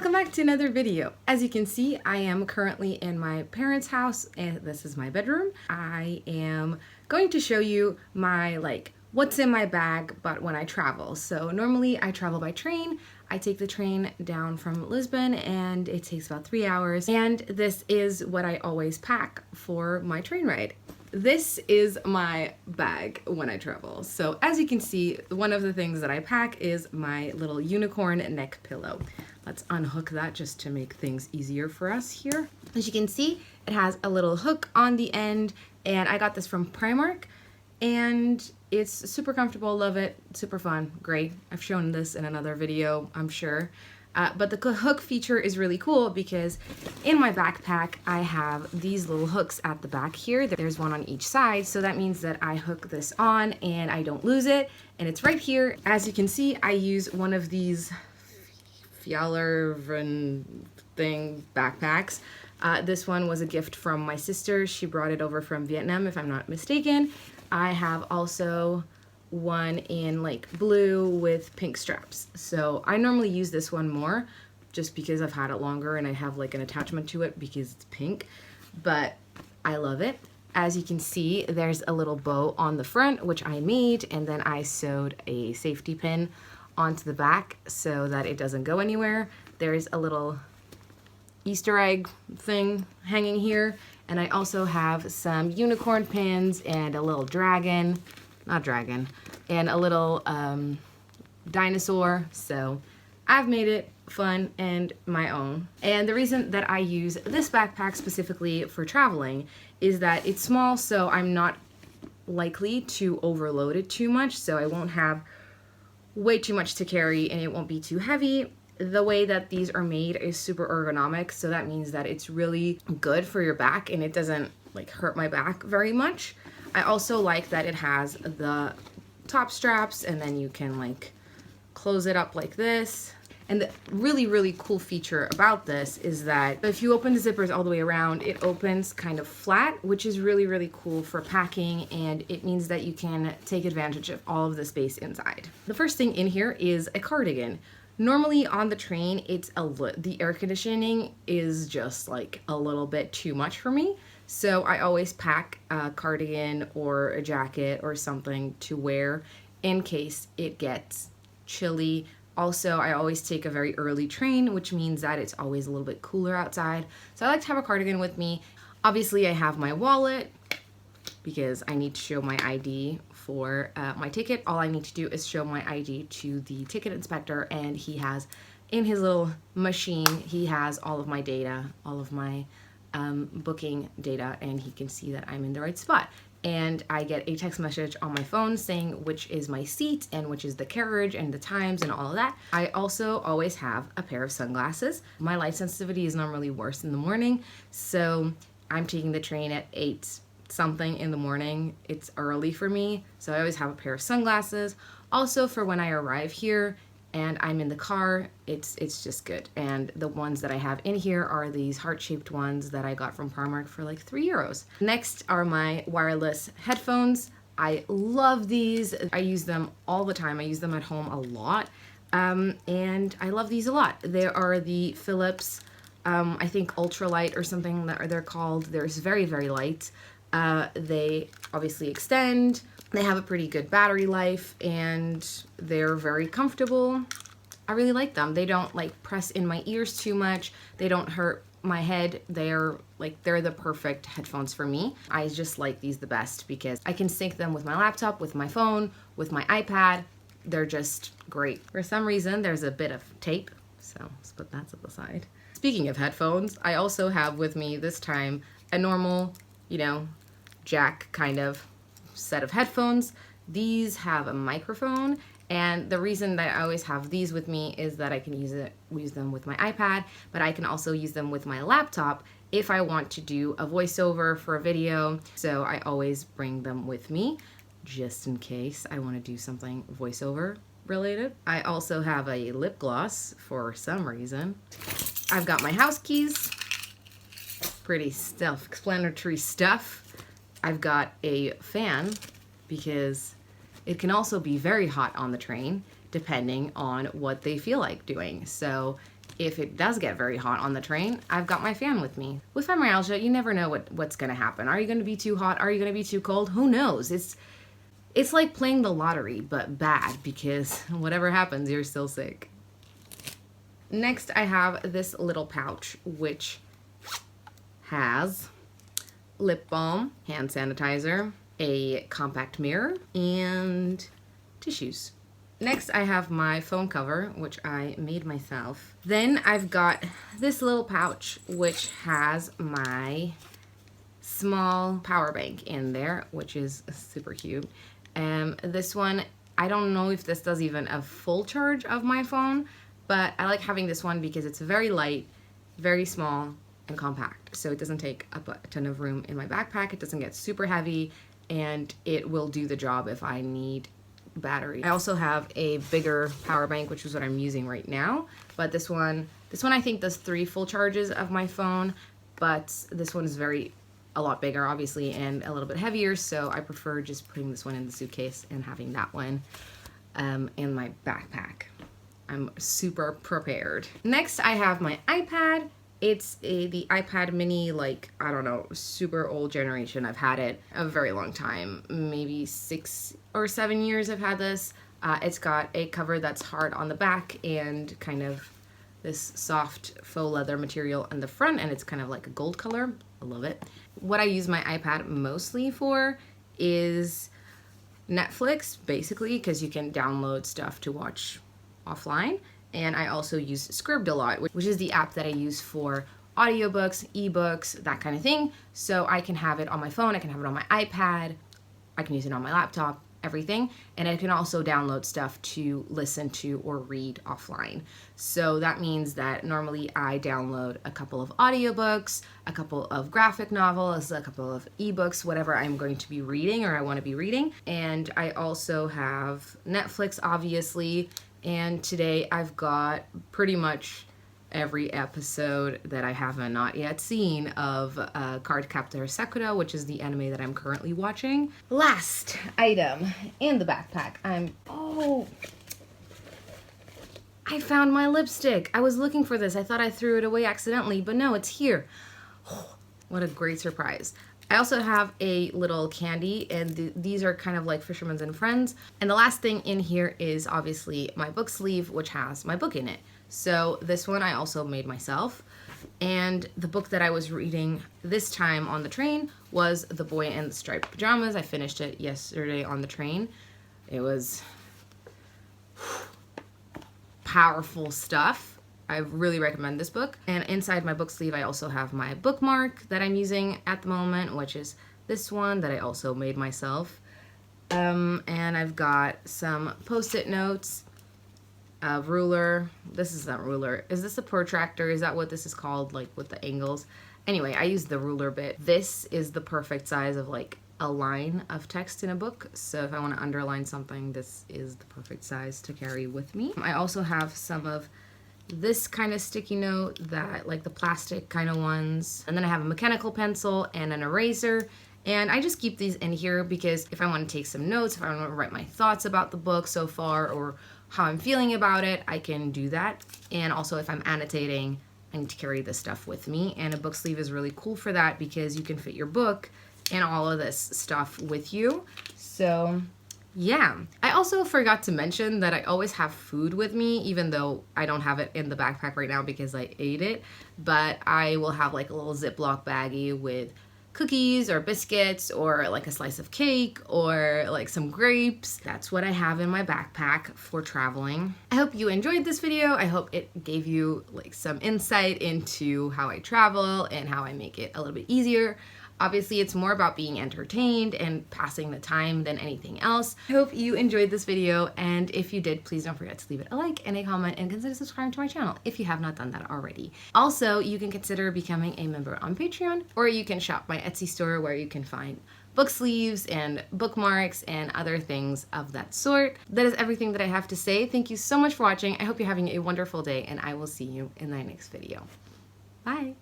welcome back to another video. As you can see, I am currently in my parents' house and this is my bedroom. I am going to show you my what's in my bag but when I travel. So normally I travel by train. I take the train down from Lisbon and it takes about 3 hours, and this is what I always pack for my train ride. This is my bag when I travel. So as you can see, one of the things that I pack is my little unicorn neck pillow. Let's unhook that just to make things easier for us here. As you can see, it has a little hook on the end, and I got this from Primark, and it's super comfortable, love it, super fun, great. I've shown this in another video, I'm sure. But the hook feature is really cool because in my backpack, I have these little hooks at the back here. There's one on each side, so that means that I hook this on and I don't lose it, and it's right here. As you can see, I use one of these Fjallraven thing backpacks. This one was a gift from my sister. She brought it over from Vietnam, if I'm not mistaken. I have also one in blue with pink straps. So I normally use this one more just because I've had it longer and I have an attachment to it because it's pink, but I love it. As you can see, there's a little bow on the front, which I made, and then I sewed a safety pin onto the back so that it doesn't go anywhere. There's a little Easter egg thing hanging here, and I also have some unicorn pins and a little dragon, not dragon, and a little dinosaur. So I've made it fun and my own. And the reason that I use this backpack specifically for traveling is that it's small, so I'm not likely to overload it too much, so I won't have way too much to carry and it won't be too heavy. The way that these are made is super ergonomic, so that means that it's really good for your back and it doesn't hurt my back very much. I also like that it has the top straps and then you can close it up like this. And the really cool feature about this is that if you open the zippers all the way around, it opens kind of flat, which is really cool for packing, and it means that you can take advantage of all of the space inside. The first thing in here is a cardigan. Normally on the train, the air conditioning is just a little bit too much for me. So I always pack a cardigan or a jacket or something to wear in case it gets chilly. Also, I always take a very early train, which means that it's always a little bit cooler outside. So I like to have a cardigan with me. Obviously, I have my wallet because I need to show my ID for my ticket. All I need to do is show my ID to the ticket inspector, and he has, in his little machine, he has all of my data, all of my booking data, and he can see that I'm in the right spot. And I get a text message on my phone saying which is my seat and which is the carriage and the times and all of that. I also always have a pair of sunglasses. My light sensitivity is normally worse in the morning, so I'm taking the train at 8 something in the morning. It's early for me, so I always have a pair of sunglasses. Also for when I arrive here and I'm in the car, it's just good. And the ones that I have in here are these heart-shaped ones that I got from Primark for 3 euros. Next are my wireless headphones. I love these. I use them all the time. I use them at home a lot. And I love these a lot. They are the Philips, I think ultralight or something that they're called. They're very light. They obviously extend. They have a pretty good battery life and they're very comfortable. I really like them. They don't press in my ears too much. They don't hurt my head. They're the perfect headphones for me. I just like these the best because I can sync them with my laptop, with my phone, with my iPad. They're just great. For some reason, there's a bit of tape, so let's put that to the side. Speaking of headphones, I also have with me this time a normal, jack kind of set of headphones. These have a microphone, and the reason that I always have these with me is that I can use them with my iPad, but I can also use them with my laptop if I want to do a voiceover for a video. So I always bring them with me just in case I want to do something voiceover related. I also have a lip gloss for some reason. I've got my house keys, pretty self-explanatory stuff. I've got a fan because it can also be very hot on the train depending on what they feel like doing. So if it does get very hot on the train, I've got my fan with me. With fibromyalgia, you never know what's gonna happen. Are you gonna be too hot? Are you gonna be too cold? Who knows? It's like playing the lottery, but bad, because whatever happens, you're still sick. Next, I have this little pouch, which has lip balm, hand sanitizer, a compact mirror, and tissues. Next, I have my phone cover, which I made myself. Then I've got this little pouch, which has my small power bank in there, which is super cute. This one, I don't know if this does even a full charge of my phone, but I like having this one because it's very light, very small, and compact. So it doesn't take up a ton of room in my backpack. It doesn't get super heavy, and it will do the job if I need battery. I also have a bigger power bank, which is what I'm using right now, but this one I think does 3 full charges of my phone, but this one is a lot bigger, obviously, and a little bit heavier, so I prefer just putting this one in the suitcase and having that one in my backpack. I'm super prepared. Next, I have my iPad. It's the iPad mini, like, I don't know, super old generation. I've had it a very long time, maybe 6 or 7 years I've had this. It's got a cover that's hard on the back and kind of this soft faux leather material on the front, and it's kind of like a gold color. I love it. What I use my iPad mostly for is Netflix, basically, because you can download stuff to watch offline. And I also use Scribd a lot, which is the app that I use for audiobooks, ebooks, that kind of thing. So I can have it on my phone, I can have it on my iPad, I can use it on my laptop, everything. And I can also download stuff to listen to or read offline. So that means that normally I download a couple of audiobooks, a couple of graphic novels, a couple of ebooks, whatever I'm going to be reading or I want to be reading. And I also have Netflix, obviously. And today I've got pretty much every episode that I haven't not yet seen of Cardcaptor Sakura, which is the anime that I'm currently watching. Last item in the backpack. I found my lipstick. I was looking for this. I thought I threw it away accidentally, but no, it's here. Oh, what a great surprise. I also have a little candy, and these are kind of like Fisherman's and Friends. And the last thing in here is obviously my book sleeve, which has my book in it. So this one I also made myself. And the book that I was reading this time on the train was The Boy in the Striped Pajamas. I finished it yesterday on the train. It was powerful stuff. I really recommend this book. And inside my book sleeve, I also have my bookmark that I'm using at the moment, which is this one that I also made myself. And I've got some post-it notes, a ruler. This is not ruler. Is this a protractor? Is that what this is called, like with the angles? Anyway, I use the ruler bit. This is the perfect size of like a line of text in a book. So if I want to underline something, this is the perfect size to carry with me. I also have some of this kind of sticky note, that like the plastic kind of ones. And then I have a mechanical pencil and an eraser. And I just keep these in here because if I want to take some notes, if I want to write my thoughts about the book so far or how I'm feeling about it, I can do that. And also if I'm annotating, I need to carry this stuff with me. And a book sleeve is really cool for that because you can fit your book and all of this stuff with you. So yeah. I also forgot to mention that I always have food with me, even though I don't have it in the backpack right now because I ate it. But I will have like a little Ziploc baggie with cookies or biscuits or like a slice of cake or like some grapes. That's what I have in my backpack for traveling. I hope you enjoyed this video. I hope it gave you like some insight into how I travel and how I make it a little bit easier. Obviously, it's more about being entertained and passing the time than anything else. I hope you enjoyed this video, and if you did, please don't forget to leave it a like and a comment and consider subscribing to my channel if you have not done that already. Also, you can consider becoming a member on Patreon, or you can shop my Etsy store where you can find book sleeves and bookmarks and other things of that sort. That is everything that I have to say. Thank you so much for watching. I hope you're having a wonderful day, and I will see you in my next video. Bye!